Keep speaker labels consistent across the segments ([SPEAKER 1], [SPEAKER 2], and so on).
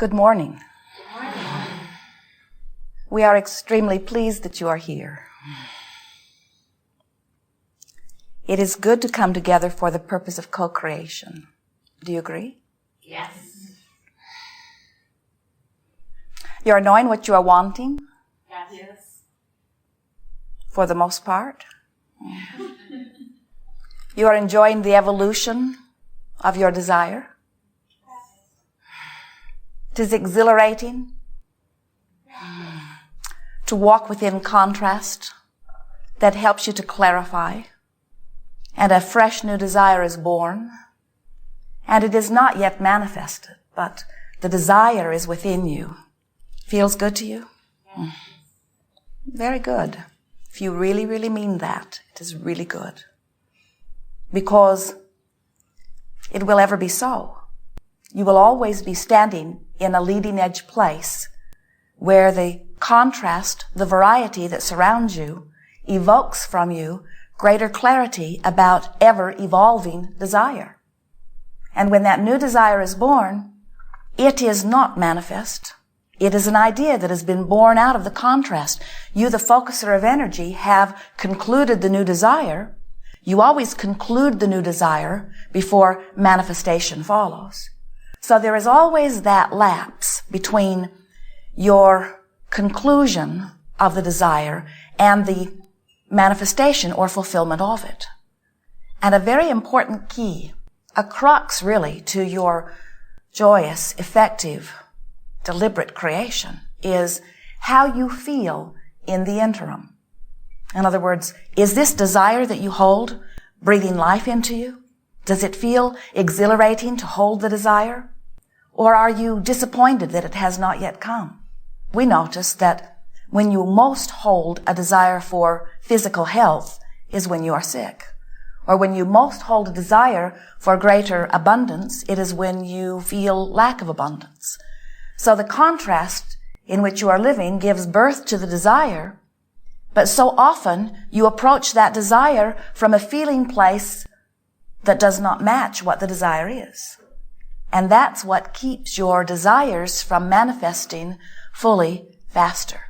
[SPEAKER 1] Good morning. We are extremely pleased that you are here. It is good to come together for the purpose of co-creation. Do you agree?
[SPEAKER 2] Yes.
[SPEAKER 1] You are knowing what you are wanting?
[SPEAKER 2] Yes.
[SPEAKER 1] For the most part. You are enjoying the evolution of your desire? It is exhilarating to walk within contrast that helps you to clarify, and a fresh new desire is born, and it is not yet manifested, but the desire is within you. Feels good to you? Very good. If you really, really mean that, it is really good. Because it will ever be so. You will always be standing in a leading edge place where the contrast, the variety that surrounds you, evokes from you greater clarity about ever-evolving desire. And when that new desire is born, it is not manifest. It is an idea that has been born out of the contrast. You, the focuser of energy, have concluded the new desire. You always conclude the new desire before manifestation follows. So there is always that lapse between your conclusion of the desire and the manifestation or fulfillment of it. And a very important key, a crux really to your joyous, effective, deliberate creation is how you feel in the interim. In other words, is this desire that you hold breathing life into you? Does it feel exhilarating to hold the desire? Or are you disappointed that it has not yet come? We notice that when you most hold a desire for physical health is when you are sick. Or when you most hold a desire for greater abundance, it is when you feel lack of abundance. So the contrast in which you are living gives birth to the desire, but so often you approach that desire from a feeling place that does not match what the desire is. And that's what keeps your desires from manifesting fully faster.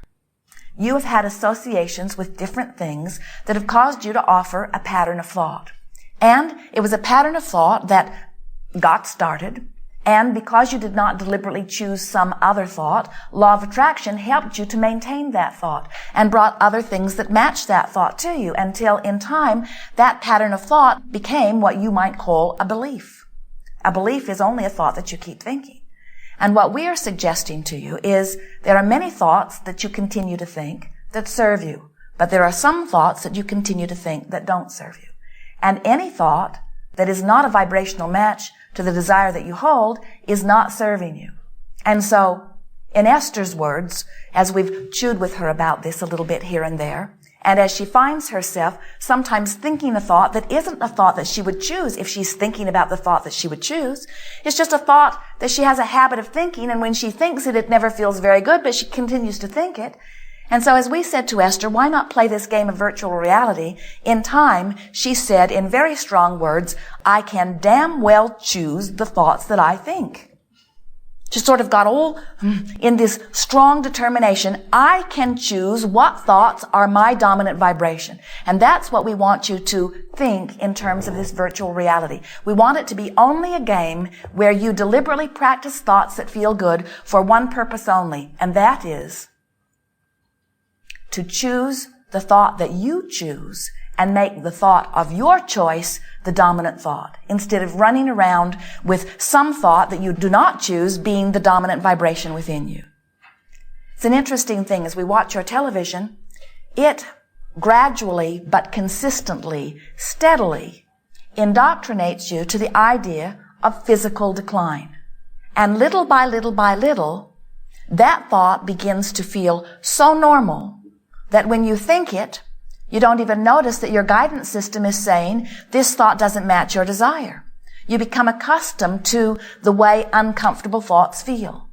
[SPEAKER 1] You have had associations with different things that have caused you to offer a pattern of thought. And it was a pattern of thought that got started, and because you did not deliberately choose some other thought, law of attraction helped you to maintain that thought and brought other things that matched that thought to you until in time that pattern of thought became what you might call a belief. A belief is only a thought that you keep thinking. And what we are suggesting to you is there are many thoughts that you continue to think that serve you, but there are some thoughts that you continue to think that don't serve you. And any thought that is not a vibrational match to the desire that you hold is not serving you. And so, in Esther's words, as we've chewed with her about this a little bit here and there, and as she finds herself sometimes thinking a thought that isn't a thought that she would choose if she's thinking about the thought that she would choose, it's just a thought that she has a habit of thinking, and when she thinks it, it never feels very good, but she continues to think it. And so as we said to Esther, why not play this game of virtual reality? In time, she said in very strong words, I can damn well choose the thoughts that I think. She sort of got all in this strong determination. I can choose what thoughts are my dominant vibration. And that's what we want you to think in terms of this virtual reality. We want it to be only a game where you deliberately practice thoughts that feel good for one purpose only, and that is to choose the thought that you choose and make the thought of your choice the dominant thought, instead of running around with some thought that you do not choose being the dominant vibration within you. It's an interesting thing. As we watch your television, it gradually but consistently, steadily indoctrinates you to the idea of physical decline. And little by little by little, that thought begins to feel so normal that when you think it, you don't even notice that your guidance system is saying, this thought doesn't match your desire. You become accustomed to the way uncomfortable thoughts feel.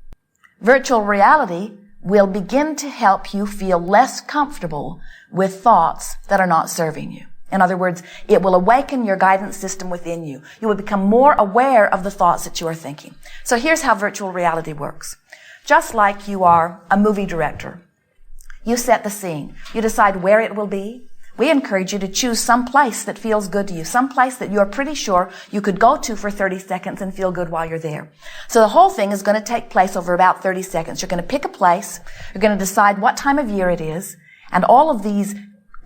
[SPEAKER 1] Virtual reality will begin to help you feel less comfortable with thoughts that are not serving you. In other words, it will awaken your guidance system within you. You will become more aware of the thoughts that you are thinking. So here's how virtual reality works. Just like you are a movie director, you set the scene. You decide where it will be. We encourage you to choose some place that feels good to you, some place that you're pretty sure you could go to for 30 seconds and feel good while you're there. So the whole thing is going to take place over about 30 seconds. You're going to pick a place. You're going to decide what time of year it is. And all of these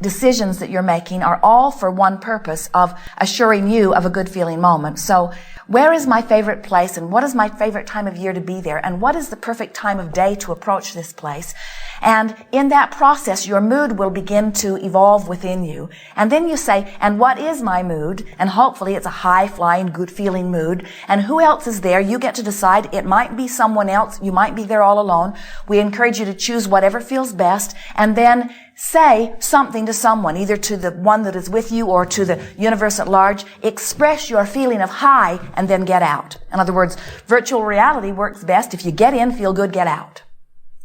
[SPEAKER 1] decisions that you're making are all for one purpose of assuring you of a good feeling moment. So where is my favorite place, and what is my favorite time of year to be there, and what is the perfect time of day to approach this place? And in that process, your mood will begin to evolve within you. And then you say, and what is my mood? And hopefully it's a high-flying, good-feeling mood. And who else is there? You get to decide. It might be someone else. You might be there all alone. We encourage you to choose whatever feels best, and then say something to someone, either to the one that is with you or to the universe at large. Express your feeling of high and then get out. In other words, virtual reality works best if you get in, feel good, get out.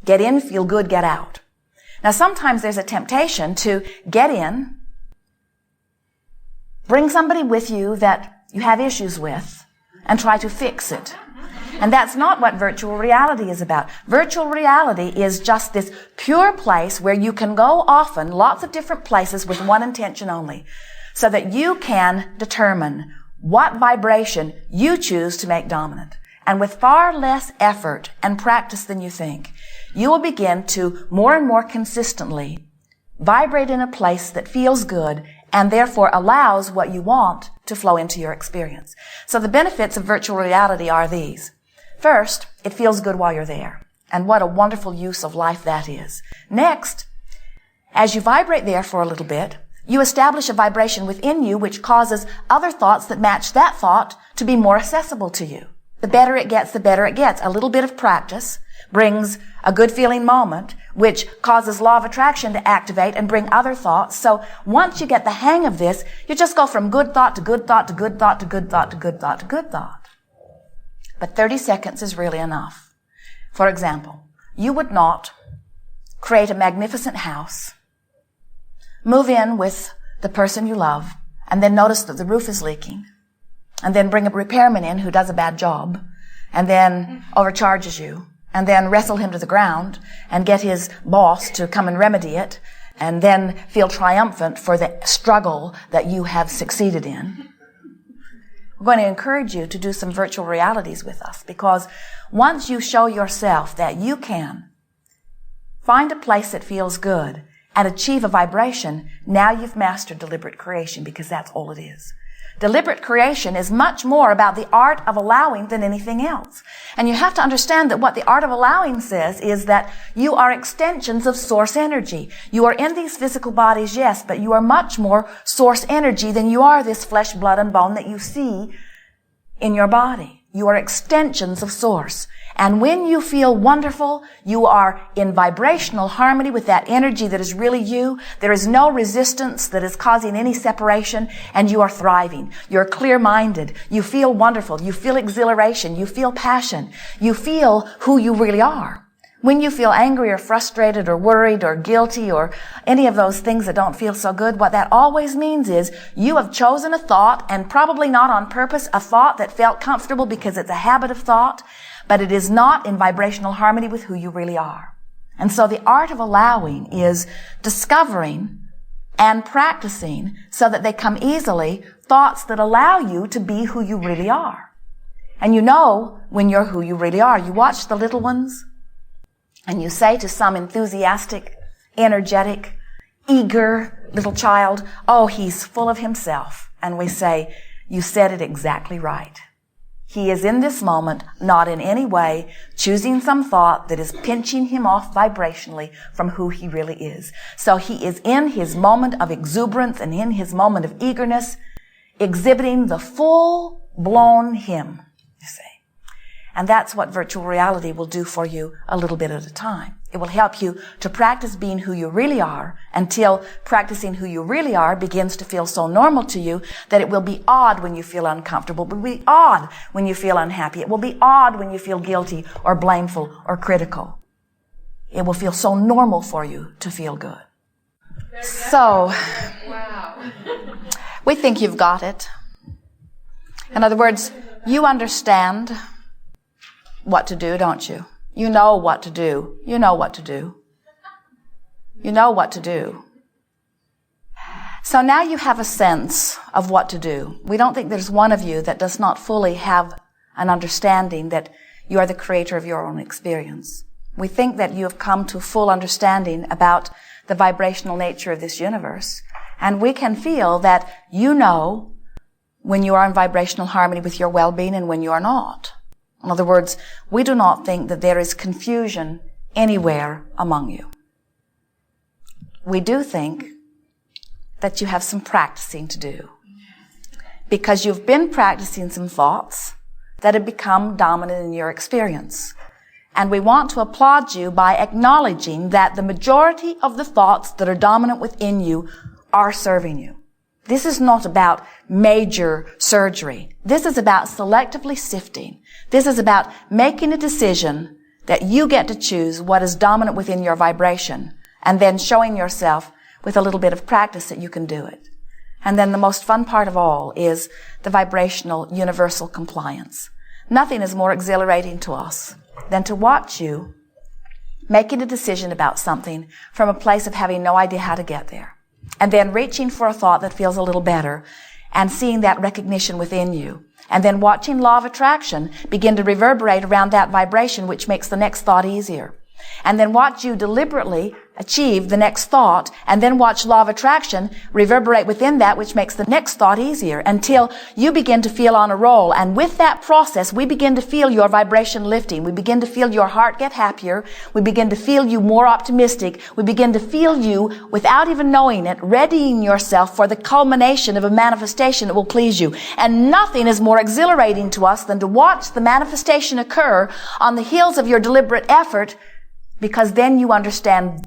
[SPEAKER 1] Get in, feel good, get out. Now sometimes there's a temptation to get in, bring somebody with you that you have issues with, and try to fix it. And that's not what virtual reality is about. Virtual reality is just this pure place where you can go often, lots of different places with one intention only, so that you can determine what vibration you choose to make dominant. And with far less effort and practice than you think, you will begin to more and more consistently vibrate in a place that feels good and therefore allows what you want to flow into your experience. So the benefits of virtual reality are these. First, it feels good while you're there. And what a wonderful use of life that is. Next, as you vibrate there for a little bit, you establish a vibration within you which causes other thoughts that match that thought to be more accessible to you. The better it gets, the better it gets. A little bit of practice brings a good feeling moment, which causes law of attraction to activate and bring other thoughts. So once you get the hang of this, you just go from good thought to good thought to good thought to good thought to good thought to good thought. But 30 seconds is really enough. For example, you would not create a magnificent house, move in with the person you love, and then notice that the roof is leaking, and then bring a repairman in who does a bad job, and then overcharges you, and then wrestle him to the ground, and get his boss to come and remedy it, and then feel triumphant for the struggle that you have succeeded in. We're going to encourage you to do some virtual realities with us, because once you show yourself that you can find a place that feels good and achieve a vibration, now you've mastered deliberate creation, because that's all it is. Deliberate creation is much more about the art of allowing than anything else. And you have to understand that what the art of allowing says is that you are extensions of source energy. You are in these physical bodies, yes, but you are much more source energy than you are this flesh, blood, and bone that you see in your body. You are extensions of source. And when you feel wonderful, you are in vibrational harmony with that energy that is really you. There is no resistance that is causing any separation, and you are thriving. You're clear-minded. You feel wonderful. You feel exhilaration. You feel passion. You feel who you really are. When you feel angry or frustrated or worried or guilty or any of those things that don't feel so good, what that always means is you have chosen a thought, and probably not on purpose, a thought that felt comfortable because it's a habit of thought, but it is not in vibrational harmony with who you really are. And so the art of allowing is discovering and practicing so that they come easily, thoughts that allow you to be who you really are. And you know when you're who you really are. You watch the little ones, and you say to some enthusiastic, energetic, eager little child, oh, he's full of himself. And we say, you said it exactly right. He is in this moment, not in any way choosing some thought that is pinching him off vibrationally from who he really is. So he is in his moment of exuberance and in his moment of eagerness, exhibiting the full-blown him, you see. And that's what virtual reality will do for you a little bit at a time. It will help you to practice being who you really are until practicing who you really are begins to feel so normal to you that it will be odd when you feel uncomfortable. It will be odd when you feel unhappy. It will be odd when you feel guilty or blameful or critical. It will feel so normal for you to feel good. So,
[SPEAKER 2] wow.
[SPEAKER 1] We think you've got it. In other words, you understand what to do, don't you? You know what to do. You know what to do. You know what to do. So now you have a sense of what to do. We don't think there's one of you that does not fully have an understanding that you are the creator of your own experience. We think that you have come to full understanding about the vibrational nature of this universe. And we can feel that you know when you are in vibrational harmony with your well-being and when you are not. In other words, we do not think that there is confusion anywhere among you. We do think that you have some practicing to do, because you've been practicing some thoughts that have become dominant in your experience. And we want to applaud you by acknowledging that the majority of the thoughts that are dominant within you are serving you. This is not about major surgery. This is about selectively sifting. This is about making a decision that you get to choose what is dominant within your vibration, and then showing yourself with a little bit of practice that you can do it. And then the most fun part of all is the vibrational universal compliance. Nothing is more exhilarating to us than to watch you making a decision about something from a place of having no idea how to get there, and then reaching for a thought that feels a little better and seeing that recognition within you, and then watching law of attraction begin to reverberate around that vibration, which makes the next thought easier. And then watch you deliberately achieve the next thought, and then watch law of attraction reverberate within that, which makes the next thought easier, until you begin to feel on a roll. And with that process, we begin to feel your vibration lifting. We begin to feel your heart get happier. We begin to feel you more optimistic. We begin to feel you, without even knowing it, readying yourself for the culmination of a manifestation that will please you. And nothing is more exhilarating to us than to watch the manifestation occur on the heels of your deliberate effort, because then you understand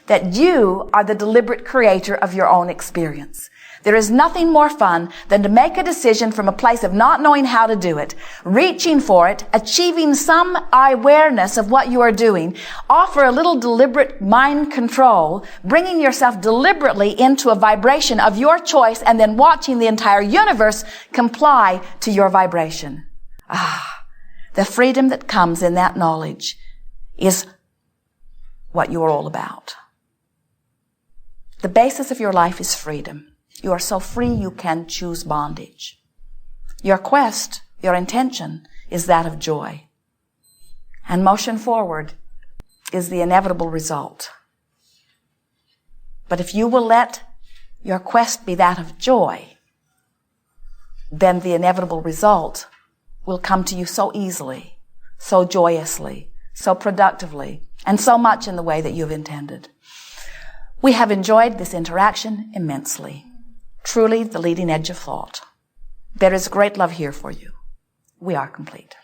[SPEAKER 1] that you are the deliberate creator of your own experience. There is nothing more fun than to make a decision from a place of not knowing how to do it, reaching for it, achieving some awareness of what you are doing, offer a little deliberate mind control, bringing yourself deliberately into a vibration of your choice, and then watching the entire universe comply to your vibration. The freedom that comes in that knowledge is what you are all about. The basis of your life is freedom. You are so free you can choose bondage. Your quest, your intention, is that of joy. And motion forward is the inevitable result. But if you will let your quest be that of joy, then the inevitable result will come to you so easily, so joyously, so productively, and so much in the way that you've intended. We have enjoyed this interaction immensely. Truly the leading edge of thought. There is great love here for you. We are complete.